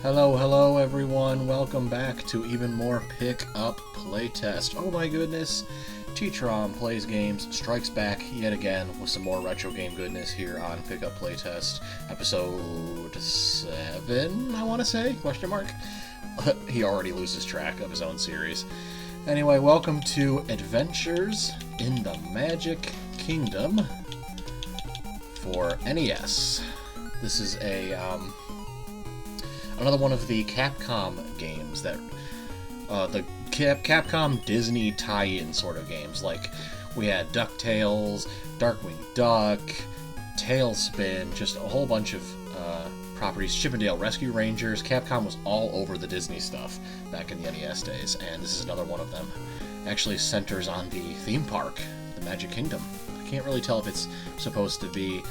Hello everyone, welcome back to even more Pickup Playtest. Oh my goodness, TTromPlaysGames strikes back yet again with some more retro game goodness here on Pickup Playtest, episode 7, I want to say, question mark? He already loses track of his own series. Anyway, welcome to Adventures in the Magic Kingdom for NES. This is another one of the Capcom games that, the Capcom Disney tie-in sort of games. Like, we had DuckTales, Darkwing Duck, Tailspin, just a whole bunch of properties. Chip 'n Dale Rescue Rangers. Capcom was all over the Disney stuff back in the NES days, and this is another one of them. It actually centers on the theme park, the Magic Kingdom. I can't really tell if it's supposed to be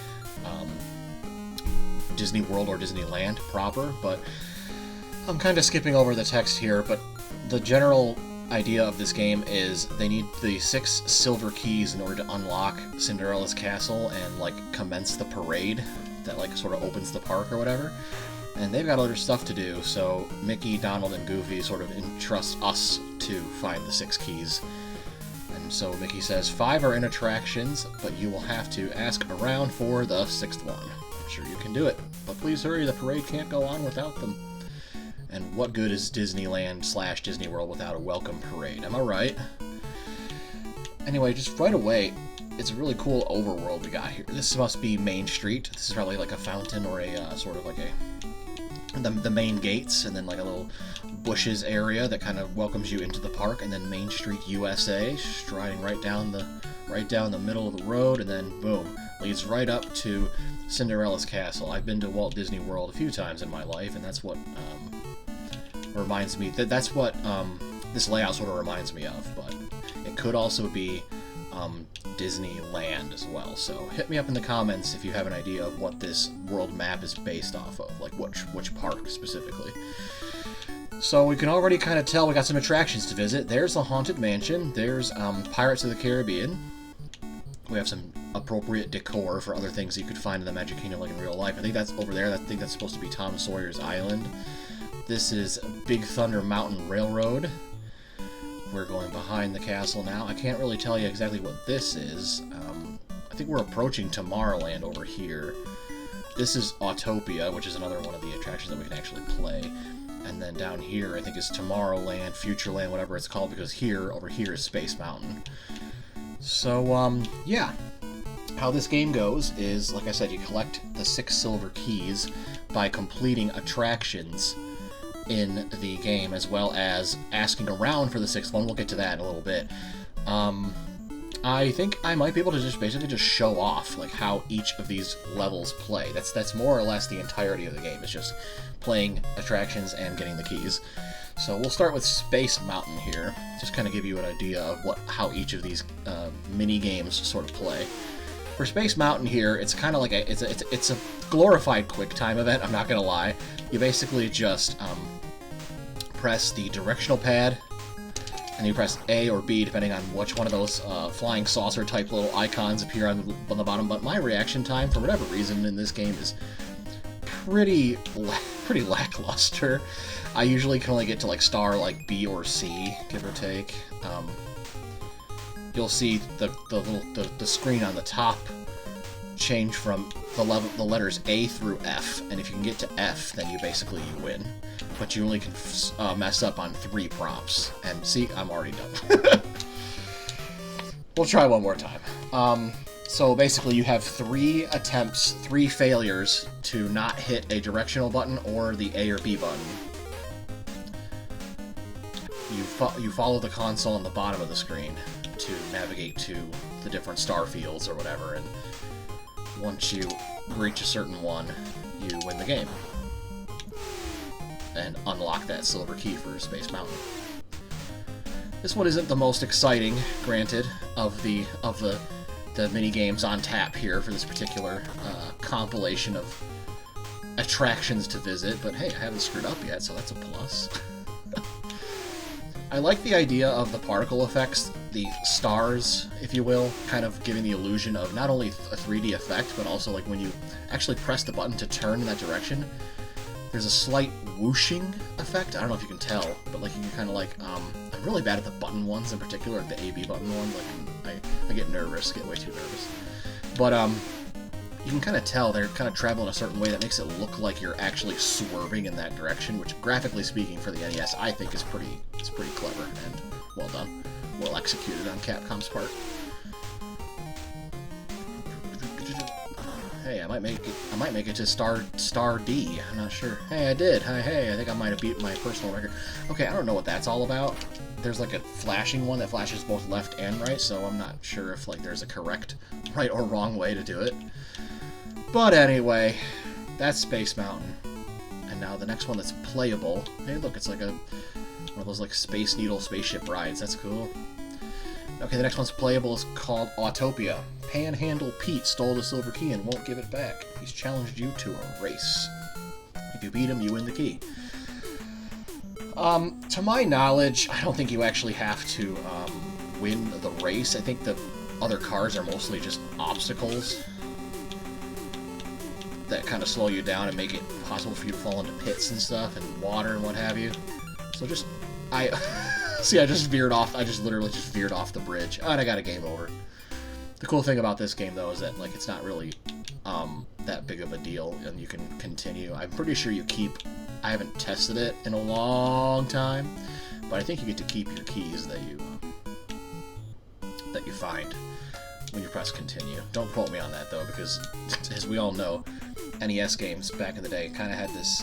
Disney World or Disneyland proper, but I'm kind of skipping over the text here, but the general idea of this game is they need the 6 silver keys in order to unlock Cinderella's castle and, like, commence the parade that, like, sort of opens the park or whatever. And they've got other stuff to do, so Mickey, Donald, and Goofy sort of entrust us to find the 6 keys. And so Mickey says, 5 are in attractions, but you will have to ask around for the 6th one. I'm sure you can do it, but please hurry, the parade can't go on without them. And what good is Disneyland / Disney World without a welcome parade? Am I right? Anyway, just right away, it's a really cool overworld we got here. This must be Main Street. This is probably like a fountain or a sort of like the main gates, and then like a little bushes area that kind of welcomes you into the park, and then Main Street USA, striding right down the middle of the road, and then boom, leads right up to Cinderella's castle. I've been to Walt Disney World a few times in my life, and that's what reminds me that's what this layout sort of reminds me of, but it could also be Disneyland as well. So hit me up in the comments if you have an idea of what this world map is based off of, like which park specifically. So we can already kind of tell we got some attractions to visit. There's the Haunted Mansion. There's Pirates of the Caribbean. We have some appropriate decor for other things you could find in the Magic Kingdom, like in real life. I think that's over there. I think that's supposed to be Tom Sawyer's Island. This is Big Thunder Mountain Railroad. We're going behind the castle now. I can't really tell you exactly what this is. I think we're approaching Tomorrowland over here. This is Autopia, which is another one of the attractions that we can actually play. And then down here, I think, is Tomorrowland, Futureland, whatever it's called, because over here is Space Mountain. So, yeah. How this game goes is, like I said, you collect the 6 silver keys by completing attractions in the game, as well as asking around for the 6th one. We'll get to that in a little bit. I think I might be able to just basically just show off like how each of these levels play. That's more or less the entirety of the game. It's just playing attractions and getting the keys. So we'll start with Space Mountain here. Just kind of give you an idea of how each of these mini games sort of play. For Space Mountain here, it's kind of like it's a glorified QuickTime event. I'm not gonna lie. You basically just press the directional pad, and you press A or B depending on which one of those flying saucer type little icons appear on the bottom. But my reaction time, for whatever reason, in this game is pretty lackluster. I usually can only get to like star like B or C, give or take. You'll see the screen on the top change from the letters A through F, and if you can get to F, then you win. But you only can mess up on 3 prompts. And see, I'm already done. We'll try one more time. So basically you have 3 attempts, 3 failures to not hit a directional button or the A or B button. You follow the console on the bottom of the screen to navigate to the different star fields or whatever, and once you reach a certain one, you win the game and unlock that silver key for Space Mountain. This one isn't the most exciting, granted, of the mini games on tap here for this particular compilation of attractions to visit, but hey, I haven't screwed up yet, so that's a plus. I like the idea of the particle effects, the stars, if you will, kind of giving the illusion of not only a 3D effect, but also like when you actually press the button to turn in that direction, There's a slight whooshing effect. I don't know if you can tell, but like you can kind of like, I'm really bad at the button ones in particular, like the AB button ones. Like I get nervous, get way too nervous. But you can kind of tell they're kind of traveling a certain way that makes it look like you're actually swerving in that direction, which graphically speaking for the NES I think is pretty clever and well done, well executed on Capcom's part. Hey, I might make it to star D. I'm not sure. Hey, I did. Hey, I think I might have beat my personal record. Okay, I don't know what that's all about. There's like a flashing one that flashes both left and right, so I'm not sure if like there's a correct right or wrong way to do it. But anyway, that's Space Mountain. And now the next one that's playable. Hey, look, it's like one of those like Space Needle spaceship rides. That's cool. Okay, the next one's playable is called Autopia. Panhandle Pete stole the silver key and won't give it back. He's challenged you to a race. If you beat him, you win the key. To my knowledge, I don't think you actually have to win the race. I think the other cars are mostly just obstacles that kind of slow you down and make it possible for you to fall into pits and stuff and water and what have you. So just, see, I just veered off. I just literally just veered off the bridge. Oh, and I got a game over. The cool thing about this game, though, is that like it's not really that big of a deal, and you can continue. I'm pretty sure you keep. I haven't tested it in a long time, but I think you get to keep your keys that you find when you press continue. Don't quote me on that though, because as we all know, NES games back in the day kind of had this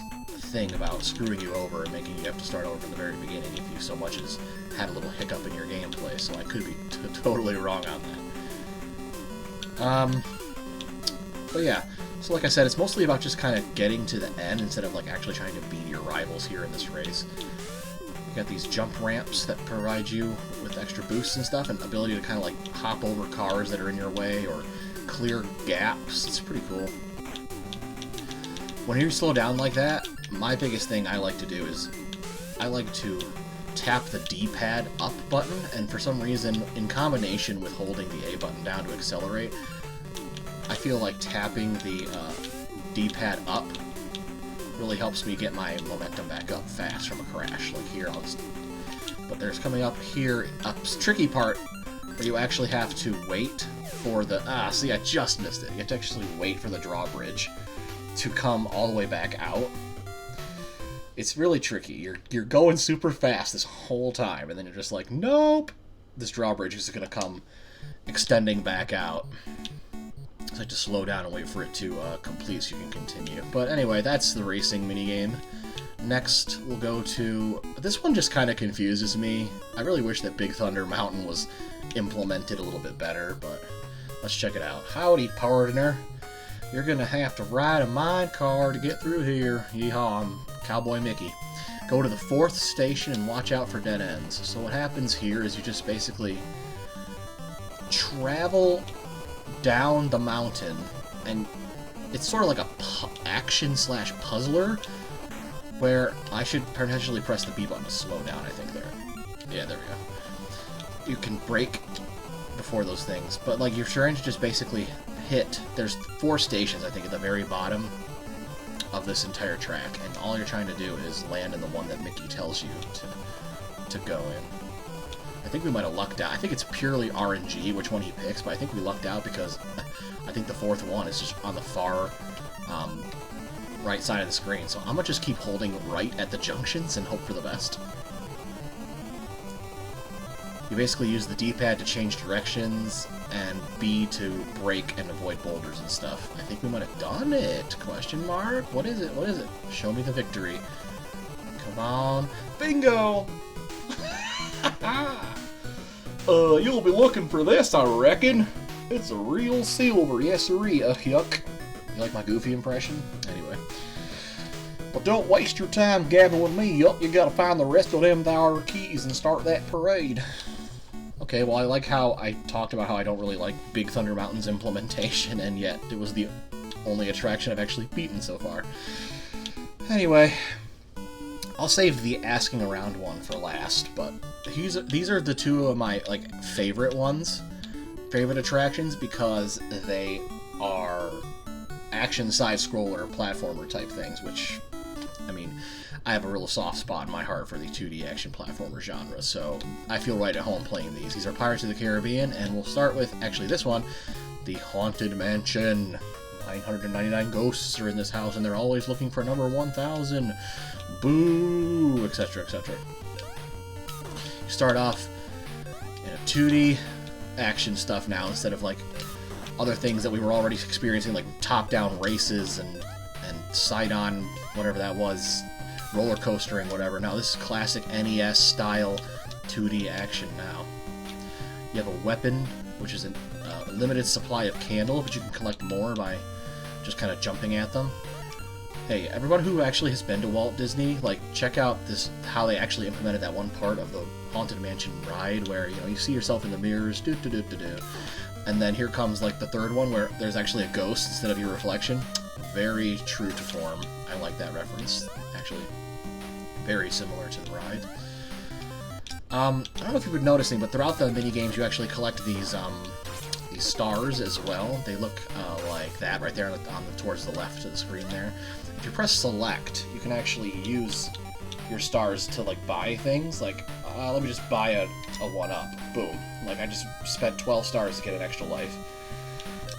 thing about screwing you over and making you have to start over from the very beginning if you so much as had a little hiccup in your gameplay, so I could be totally wrong on that. But yeah, so like I said, it's mostly about just kind of getting to the end instead of like actually trying to beat your rivals here in this race. You got these jump ramps that provide you with extra boosts and stuff, and the ability to kind of like hop over cars that are in your way or clear gaps. It's pretty cool. When you slow down like that, my biggest thing I like to do is I like to tap the D-pad up button, and for some reason, in combination with holding the A button down to accelerate, I feel like tapping the D-pad up really helps me get my momentum back up fast from a crash. Like here, but there's coming up here a tricky part where you actually have to wait for the, see, I just missed it. You have to actually wait for the drawbridge to come all the way back out. It's really tricky. You're going super fast this whole time, and then you're just like, nope, this drawbridge is going to come extending back out. So I have to slow down and wait for it to complete so you can continue. But anyway, that's the racing minigame. Next, we'll go to... This one just kind of confuses me. I really wish that Big Thunder Mountain was implemented a little bit better, but let's check it out. Howdy, partner. You're going to have to ride a mine car to get through here. Yeehaw, I'm Cowboy Mickey. Go to the 4th station and watch out for dead ends. So what happens here is you just basically travel down the mountain, and it's sort of like a action/puzzler, where I should potentially press the B button to slow down, I think there. Yeah, there we go. You can brake before those things, but like you're trying to just basically hit, there's 4 stations I think at the very bottom of this entire track, and all you're trying to do is land in the one that Mickey tells you to go in. I think we might have lucked out. I think it's purely RNG which one he picks, but I think we lucked out because I think the 4th one is just on the far right side of the screen. So I'm going to just keep holding right at the junctions and hope for the best. You basically use the D-pad to change directions, and B to brake and avoid boulders and stuff. I think we might have done it! Question mark? What is it? What is it? Show me the victory. Come on. Bingo! You'll be looking for this, I reckon. It's a real silver, yes sirree, yuck. You like my Goofy impression? Anyway. Well, don't waste your time gabbing with me, yuck. You gotta find the rest of them there keys and start that parade. Okay, well, I like how I talked about how I don't really like Big Thunder Mountain's implementation, and yet it was the only attraction I've actually beaten so far. Anyway, I'll save the asking around one for last, but these are the 2 of my favorite attractions, because they are action side-scroller platformer type things, which I mean, I have a real soft spot in my heart for the 2D action platformer genre, so I feel right at home playing these. These are Pirates of the Caribbean, and we'll start with, actually, this one, the Haunted Mansion. 999 ghosts are in this house, and they're always looking for number 1000. Boo! Etc., etc. You start off in a 2D action stuff now, instead of, like, other things that we were already experiencing, like top-down races and side-on, whatever that was, roller coastering, whatever. Now this is classic NES style 2D action now. You have a weapon, which is a limited supply of candle, but you can collect more by just kind of jumping at them. Hey, everyone who actually has been to Walt Disney, like, check out this, how they actually implemented that one part of the Haunted Mansion ride where, you know, you see yourself in the mirrors, and then here comes, like, the third one where there's actually a ghost instead of your reflection. Very true to form. I like that reference, actually. Very similar to the ride. I don't know if you've been noticing, but throughout the mini-games you actually collect these stars as well. They look like that right there towards the left of the screen there. If you press select, you can actually use your stars to, like, buy things. Like, let me just buy a 1-up. Boom. Like, I just spent 12 stars to get an extra life.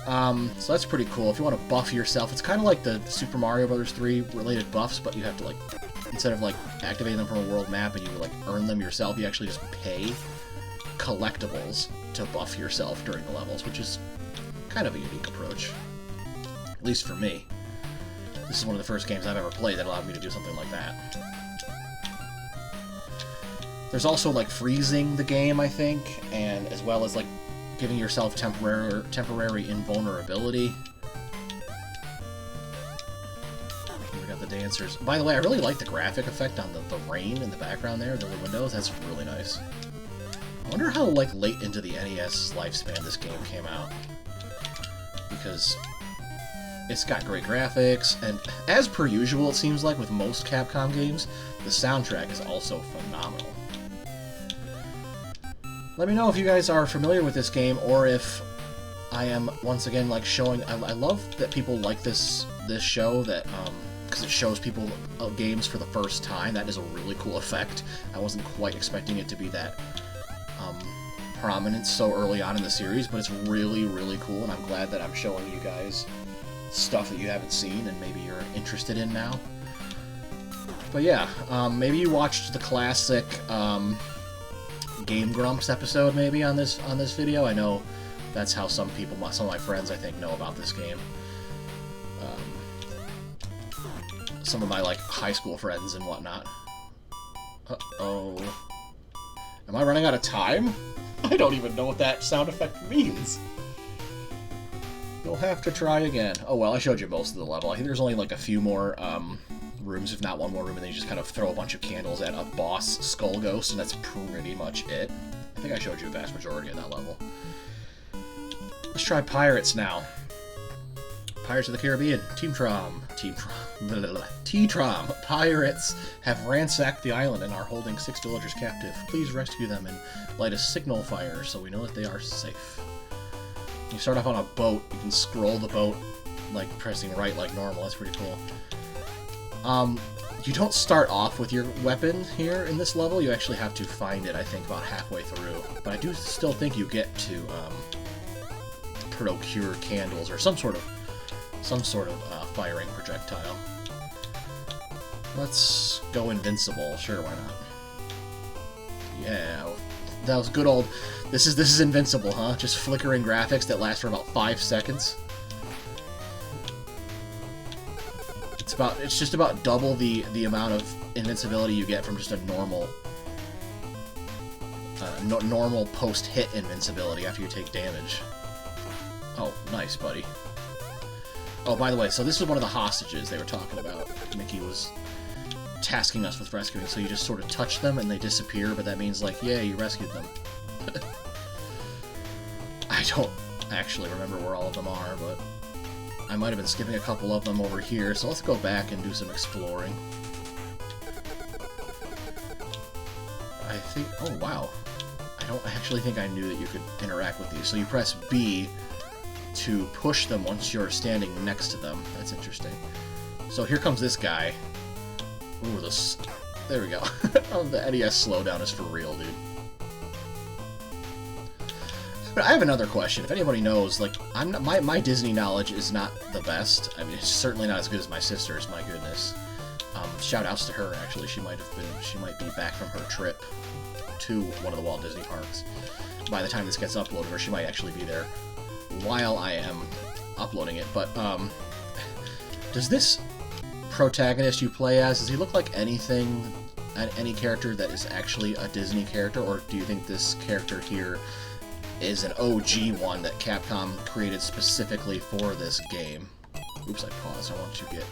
So that's pretty cool. If you want to buff yourself, it's kind of like the Super Mario Bros. 3 related buffs, but you have to, like, instead of, like, activating them from a world map and you, like, earn them yourself, you actually just pay collectibles to buff yourself during the levels, which is kind of a unique approach. At least for me. This is one of the first games I've ever played that allowed me to do something like that. There's also, like, freezing the game, I think, and as well as, like, giving yourself temporary invulnerability. We got the dancers. By the way, I really like the graphic effect on the rain in the background there, the windows. That's really nice. I wonder how, like, late into the NES's lifespan this game came out. Because it's got great graphics, and as per usual, it seems like with most Capcom games, the soundtrack is also phenomenal. Let me know if you guys are familiar with this game, or if I am, once again, like, showing... I love that people like this show, that, because it shows people games for the first time. That is a really cool effect. I wasn't quite expecting it to be that prominent so early on in the series, but it's really, really cool, and I'm glad that I'm showing you guys stuff that you haven't seen and maybe you're interested in now. But yeah, maybe you watched the classic Game Grumps episode maybe on this video. I know that's how some of my friends, I think, know about this game. Some of my, like, high school friends and whatnot. Uh-oh. Am I running out of time? I don't even know what that sound effect means. You'll have to try again. Oh well, I showed you most of the level. I think there's only, like, a few more rooms, if not one more room, and then you just kind of throw a bunch of candles at a boss skull ghost, and that's pretty much it. I think I showed you a vast majority of that level. Let's try pirates now. Pirates of the Caribbean. TTrom. Pirates have ransacked the island and are holding 6 villagers captive. Please rescue them and light a signal fire so we know that they are safe. You start off on a boat. You can scroll the boat, like, pressing right like normal. That's pretty cool. You don't start off with your weapon here in this level. You actually have to find it, I think, about halfway through. But I do still think you get to procure candles or some sort of firing projectile. Let's go invincible. Sure, why not? Yeah, that was good old... This is invincible, huh? Just flickering graphics that last for about 5 seconds. It's just about double the amount of invincibility you get from just a normal normal post-hit invincibility after you take damage. Oh, nice, buddy. Oh, by the way, so this is one of the hostages they were talking about. Mickey was tasking us with rescuing, so you just sort of touch them and they disappear, but that means, like, yay, you rescued them. I don't actually remember where all of them are, but I might have been skipping a couple of them over here, so let's go back and do some exploring. I think... oh, wow. I don't actually think I knew that you could interact with these. So you press B to push them once you're standing next to them. That's interesting. So here comes this guy. Ooh, this... There we go. Oh, the NES slowdown is for real, dude. But I have another question. If anybody knows, like, my Disney knowledge is not the best. I mean, it's certainly not as good as my sister's, my goodness. Shout outs to her, actually. She might be back from her trip to one of the Walt Disney parks by the time this gets uploaded, or she might actually be there while I am uploading it. But, does this protagonist you play as, does he look like anything, any character that is actually a Disney character, or do you think this character here is an OG one that Capcom created specifically for this game? Oops, I paused. I want to get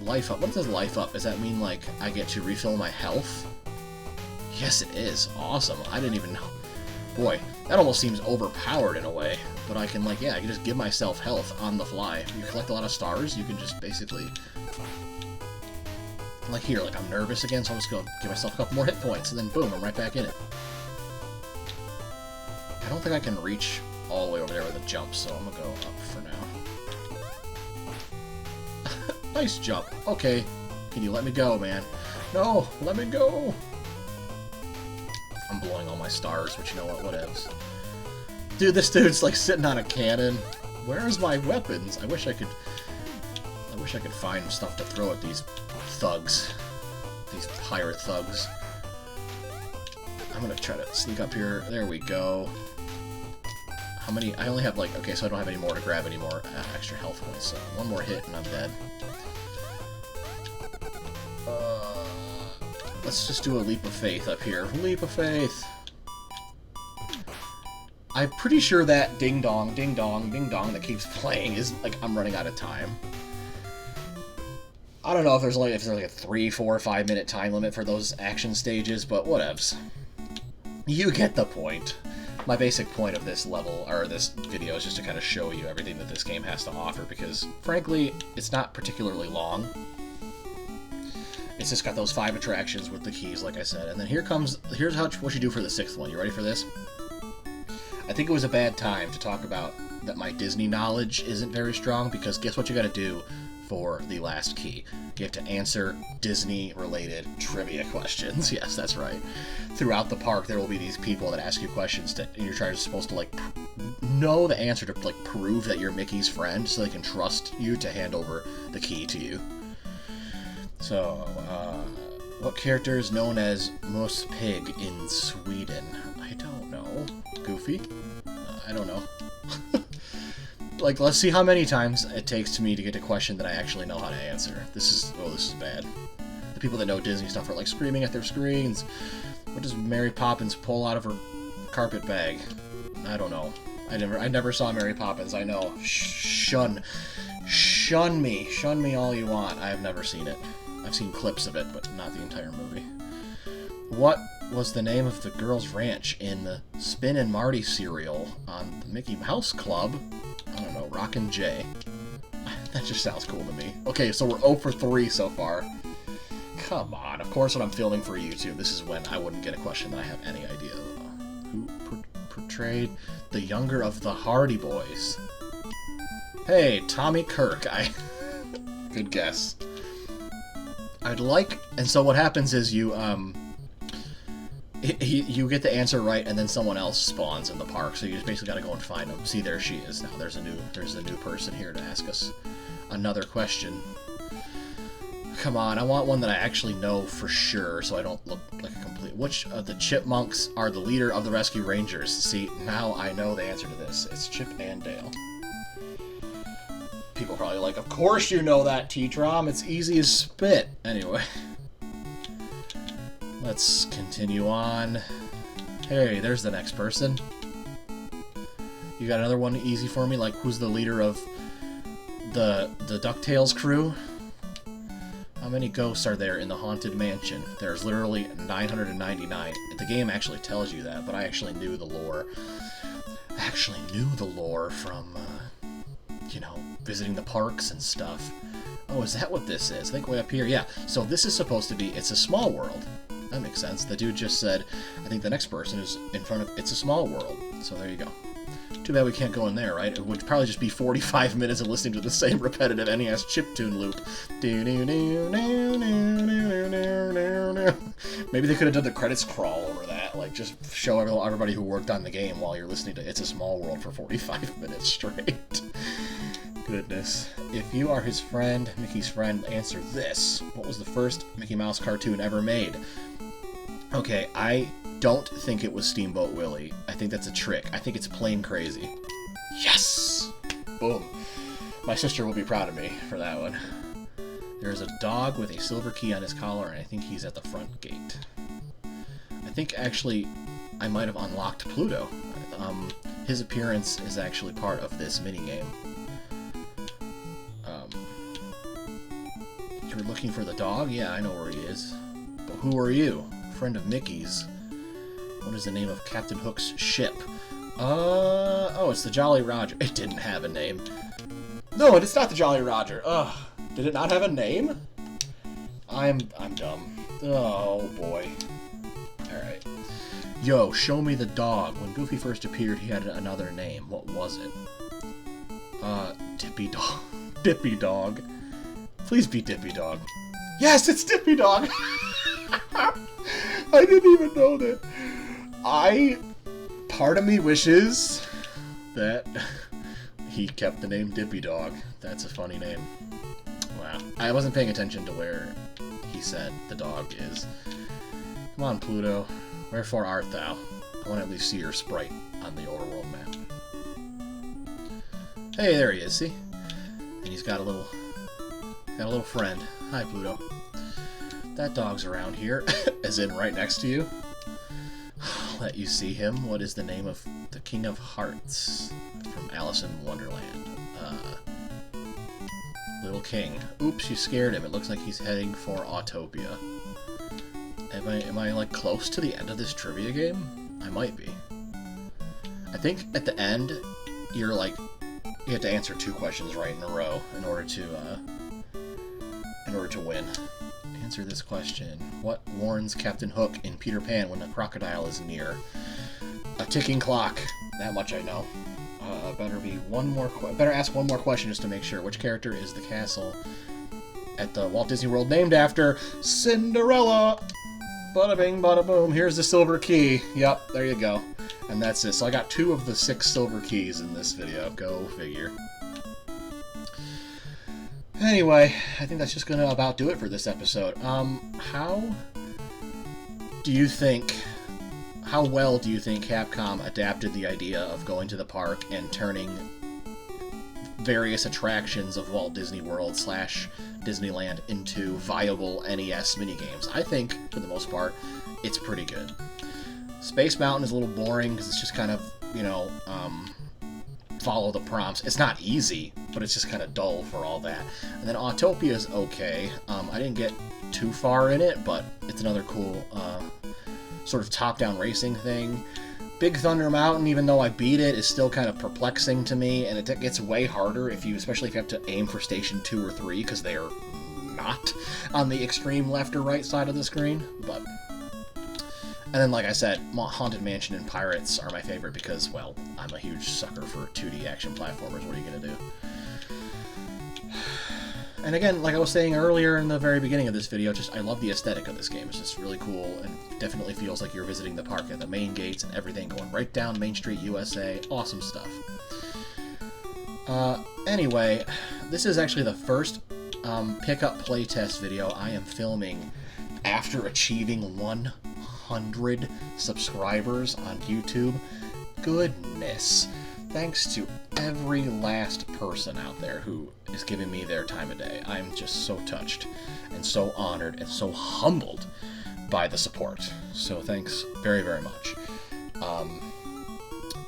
life up. What does life up? Does that mean, like, I get to refill my health? Yes, it is. Awesome. I didn't even know. Boy, that almost seems overpowered in a way. But I can, like, yeah, I can just give myself health on the fly. You collect a lot of stars, you can just basically... Like here, like, I'm nervous again, so I'm just going to give myself a couple more hit points, and then boom, I'm right back in it. I don't think I can reach all the way over there with a jump, so I'm going to go up for now. Nice jump. Okay. Can you let me go, man? No! Let me go! I'm blowing all my stars, but you know what? Whatevs. Dude, this dude's like sitting on a cannon. Where's my weapons? I wish I could find stuff to throw at these thugs. These pirate thugs. I'm gonna try to sneak up here. There we go. How many? I only have like, okay, so I don't have any more to grab anymore. Extra health points, so one more hit and I'm dead. Let's just do a leap of faith up here. Leap of faith! I'm pretty sure that ding-dong, ding-dong, ding-dong that keeps playing is, like, I'm running out of time. I don't know if there's like a 3, 4, 5 minute time limit for those action stages, but whatevs. You get the point. My basic point of this level, or this video, is just to kind of show you everything that this game has to offer, because, frankly, it's not particularly long. It's just got those 5 attractions with the keys, like I said, and then here's what you do for the 6th one. You ready for this? I think it was a bad time to talk about that my Disney knowledge isn't very strong, because guess what you gotta do for the last key? You have to answer Disney-related trivia questions. Yes, that's right. Throughout the park, there will be these people that ask you questions, and you're supposed to, like, know the answer to, like, prove that you're Mickey's friend, so they can trust you to hand over the key to you. So, what character is known as Mus Pig in Sweden? I don't know. Goofy? I don't know. Like, let's see how many times it takes to me to get a question that I actually know how to answer. This is bad. The people that know Disney stuff are, like, screaming at their screens. What does Mary Poppins pull out of her carpet bag? I don't know. I never saw Mary Poppins, I know. Shun me. Shun me all you want. I have never seen it. I've seen clips of it, but not the entire movie. What was the name of the girls' ranch in the Spin and Marty cereal on the Mickey Mouse Club? I don't know, Rockin' J. That just sounds cool to me. Okay, so we're 0 for 3 so far. Come on, of course when I'm filming for YouTube, this is when I wouldn't get a question that I have any idea of. Who portrayed the younger of the Hardy Boys? Hey, Tommy Kirk. Good guess. And so what happens is you get the answer right, and then someone else spawns in the park, so you just basically gotta go and find them. See, there she is now. There's a new person here to ask us another question. Come on, I want one that I actually know for sure, so I don't look like a complete... Which of the Chipmunks are the leader of the Rescue Rangers? See, now I know the answer to this. It's Chip and Dale. People are probably like, of course you know that, TTrom. It's easy as spit. Anyway. Let's continue on. Hey, there's the next person. You got another one easy for me? Like, who's the leader of the DuckTales crew? How many ghosts are there in the Haunted Mansion? There's literally 999. The game actually tells you that, but I actually knew the lore. I actually knew the lore from, you know, visiting the parks and stuff. Oh, is that what this is? I think way up here. Yeah, so this is supposed to be, it's a small world. That makes sense. The dude just said, I think the next person is in front of, it's a small world. So there you go. Too bad we can't go in there, right? It would probably just be 45 minutes of listening to the same repetitive NES chiptune loop. Maybe they could have done the credits crawl over that, like just show everybody who worked on the game while you're listening to It's a Small World for 45 minutes straight. Goodness. If you are his friend, Mickey's friend, answer this. What was the first Mickey Mouse cartoon ever made? Okay, I don't think it was Steamboat Willie. I think that's a trick. I think it's Plain Crazy. Yes! Boom. My sister will be proud of me for that one. There's a dog with a silver key on his collar, and I think he's at the front gate. I think, actually, I might have unlocked Pluto. His appearance is actually part of this minigame. You're looking for the dog? Yeah, I know where he is. But who are you? Friend of Mickey's. What is the name of Captain Hook's ship? Oh, it's the Jolly Roger. It didn't have a name. No, it's not the Jolly Roger. Ugh. Did it not have a name? I'm dumb. Oh, boy. Alright. Yo, show me the dog. When Goofy first appeared, he had another name. What was it? Dippy Dog. Dippy Dog. Please be Dippy Dog. Yes, it's Dippy Dog! I didn't even know that. Part of me wishes that he kept the name Dippy Dog. That's a funny name. Wow. I wasn't paying attention to where he said the dog is. Come on, Pluto. Wherefore art thou? I want to at least see your sprite on the overworld map. Hey, there he is, see? And he's got a little friend. Hi, Pluto. That dog's around here, as in right next to you. I'll let you see him. What is the name of the King of Hearts from Alice in Wonderland? Little King. Oops, you scared him. It looks like he's heading for Autopia. Am I like close to the end of this trivia game? I might be. I think at the end, you have to answer 2 questions right in a row in order to win. Answer this question. What warns Captain Hook in Peter Pan when a crocodile is near? A ticking clock. That much I know. Better ask one more question just to make sure. Which character is the castle at the Walt Disney World named after? Cinderella! Bada bing, bada boom. Here's the silver key. Yep, there you go. And that's it. So I got 2 of the 6 silver keys in this video. Go figure. Anyway, I think that's just gonna about do it for this episode. How well do you think Capcom adapted the idea of going to the park and turning various attractions of Walt Disney World / Disneyland into viable NES minigames? I think, for the most part, it's pretty good. Space Mountain is a little boring because it's just kind of, follow the prompts. It's not easy, but it's just kind of dull for all that. And then Autopia is okay. I didn't get too far in it, but it's another cool sort of top-down racing thing. Big Thunder Mountain, even though I beat it, is still kind of perplexing to me, and it gets way harder especially if you have to aim for Station 2 or 3, because they are not on the extreme left or right side of the screen. And then, like I said, Haunted Mansion and Pirates are my favorite because, well, I'm a huge sucker for 2D action platformers. What are you going to do? And again, like I was saying earlier in the very beginning of this video, I love the aesthetic of this game. It's just really cool and definitely feels like you're visiting the park at the main gates and everything, going right down Main Street, USA. Awesome stuff. Anyway, this is actually the first Pickup Playtest video I am filming after achieving 100 subscribers on YouTube. Goodness. Thanks to every last person out there who is giving me their time of day. I'm just so touched and so honored and so humbled by the support. So thanks very, very much.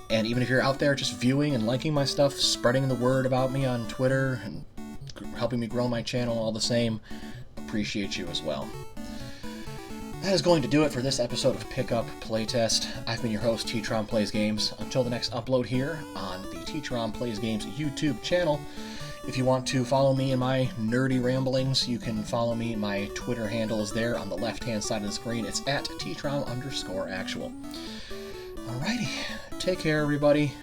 And even if you're out there just viewing and liking my stuff, spreading the word about me on Twitter and helping me grow my channel all the same, appreciate you as well. That is going to do it for this episode of Pickup Playtest. I've been your host, TTromPlaysGames. Until the next upload here on the TTromPlaysGames YouTube channel. If you want to follow me in my nerdy ramblings, you can follow me. My Twitter handle is there on the left-hand side of the screen. It's at TTrom_actual. Alrighty. Take care, everybody.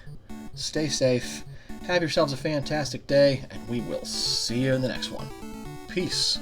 stay safe, have yourselves a fantastic day, and we will see you in the next one. Peace.